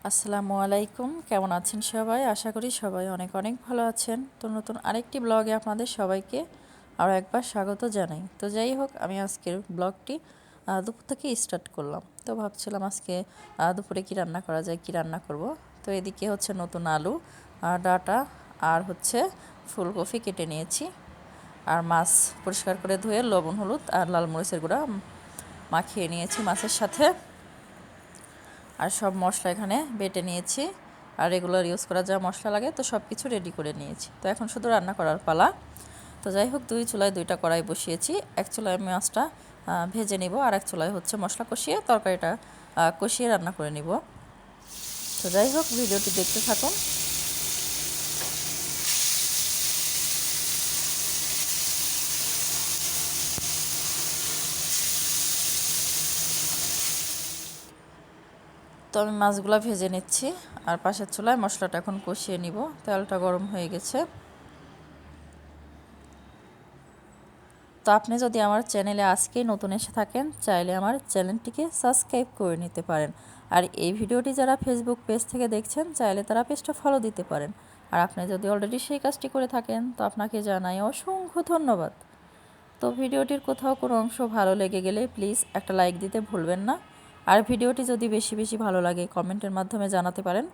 আসসালামু আলাইকুম, কেমন আছেন সবাই? আশা করি সবাই অনেক অনেক ভালো আছেন। তো নতুন আরেকটি ব্লগে আপনাদের সবাইকে আরও একবার স্বাগত জানাই। তো যাই হোক, আমি আজকের ব্লগটি দুপুর থেকে স্টার্ট করলাম। তো ভাবছিলাম আজকে দুপুরে কী রান্না করা যায়, কী রান্না করব। তো এদিকে হচ্ছে নতুন আলু, ডাঁটা আর হচ্ছে ফুলকপি কেটে নিয়েছি, আর মাছ পরিষ্কার করে ধুয়ে লবণ হলুদ আর লাল মরিচের গুঁড়া মাখিয়ে নিয়েছি মাছের সাথে। আর সব মশলা এখানে বেটে নিয়েছি, আর রেগুলার ইউজ করা যা মশলা লাগে তো সব কিছু রেডি করে নিয়েছি। তো এখন শুধু রান্না করার পালা। তো যাই হোক, দুই চুলায় দুইটা কড়াই বসিয়েছি। এক চুলায় মাছটা ভেজে নিব, আর এক চুলায় হচ্ছে মশলা কষিয়ে তরকারিটা কষিয়ে রান্না করে নিব। তো যাই হোক, ভিডিওটি দেখতে থাকুন। তো আমি মাছগুলো ভেজে নিচ্ছি, আর পাশের চুলায় মশলাটা এখন কষিয়ে নিব। তেলটা গরম হয়ে গেছে। তো আপনি যদি আমার চ্যানেলে আজকেই নতুন এসে থাকেন, চাইলে আমার চ্যানেলটিকে সাবস্ক্রাইব করে নিতে পারেন। আর এই ভিডিওটি যারা ফেসবুক পেজ থেকে দেখছেন, চাইলে তারা পেজটা ফলো দিতে পারেন। আর আপনি যদি অলরেডি সেই কাজটি করে থাকেন, তো আপনাকে জানাই অসংখ্য ধন্যবাদ। তো ভিডিওটির কোথাও কোনো অংশ ভালো লেগে গেলে প্লিজ একটা লাইক দিতে ভুলবেন না। আর ভিডিওটি যদি বেশি বেশি ভালো লাগে, কমেন্টের মাধ্যমে জানাতে পারেন।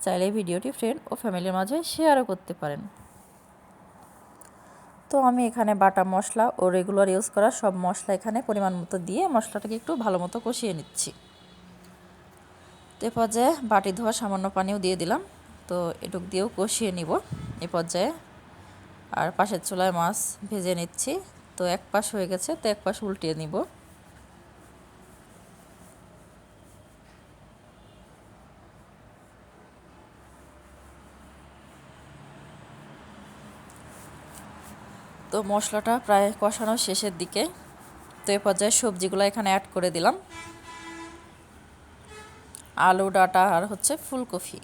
চাইলে ভিডিওটি ফ্রেন্ড ও ফ্যামিলির মাঝে শেয়ারও করতে পারেন। তো আমি এখানে বাটা মশলা ও রেগুলার ইউজ করা সব মশলা এখানে পরিমাণ মতো দিয়ে মশলাটাকে একটু ভালো মতো কষিয়ে নিচ্ছি। তো এ পর্যায়ে বাটি ধোয়া সামান্য পানিও দিয়ে দিলাম। তো এটুক দিয়েও কষিয়ে নিব এ পর্যায়ে। আর পাশের চুলায় মাছ ভেজে নিচ্ছি। তো এক পাশ হয়ে গেছে, তো এক পাশ উল্টিয়ে নিব। তো মশলাটা প্রায় কষানোর শেষের দিকে। তো এ পর্যায়ে সবজিগুলো এখানে অ্যাড করে দিলাম, আলু, ডাঁটা আর হচ্ছে ফুলকপি।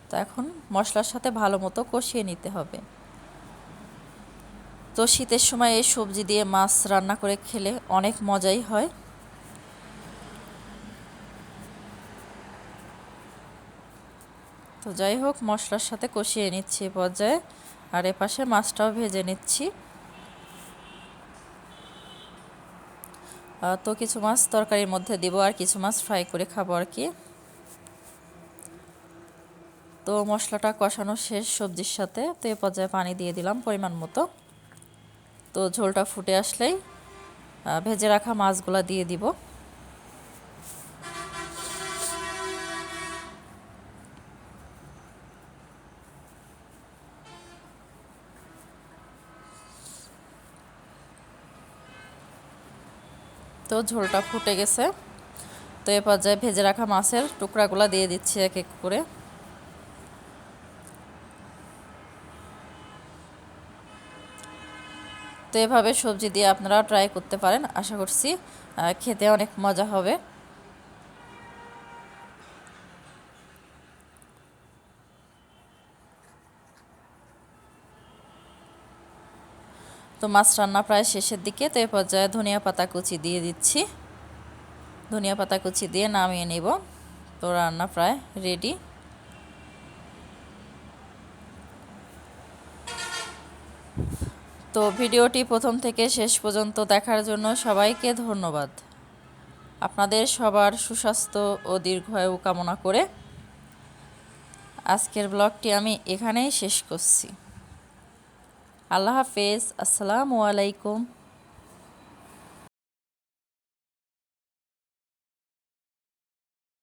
তো এখন মশলার সাথে ভালো মতো কষিয়ে নিতে হবে। তো শীতের সময় এই সবজি দিয়ে মাছ রান্না করে খেলে অনেক মজাই হয়। তো যাই হোক, মশলার সাথে কষিয়ে নিচ্ছি এ পর্যায়ে। আর এপাশে মাছটাও ভেজে নিচ্ছি। তো কিছু মাছ তরকারির মধ্যে দিব, আর কিছু মাছ ফ্রাই করে খাবো আর কি। তো মশলাটা কষানো শেষ সবজির সাথে। তো এ পর্যায়ে পানি দিয়ে দিলাম পরিমাণ মতো। তো ঝোলটা ফুটে আসলেই ভেজে রাখা মাছগুলা দিয়ে দিব। তো ঝোলটা ফুটে গেছে। তো এ পর্যায়ে ভেজে রাখা মাছের টুকরাগুলো দিয়ে দিচ্ছি এক এক করে। তো এভাবে সবজি দিয়ে আপনারা ট্রাই করতে পারেন, আশা করছি খেতে অনেক মজা হবে। তো মাছ রান্না প্রায় শেষের দিকে। তো এ পর্যায়ে ধনিয়া পাতা কুচি দিয়ে দিচ্ছি। ধনিয়া পাতা কুচি দিয়ে নামিয়ে নিব। তো রান্না প্রায় রেডি। তো ভিডিওটি প্রথম থেকে শেষ পর্যন্ত দেখার জন্য সবাইকে ধন্যবাদ। আপনাদের সবার সুস্বাস্থ্য ও দীর্ঘায়ু কামনা করে আজকের ব্লগটি আমি এখানেই শেষ করছি। আল্লাহ হাফেজ, আসসালামু আলাইকুম।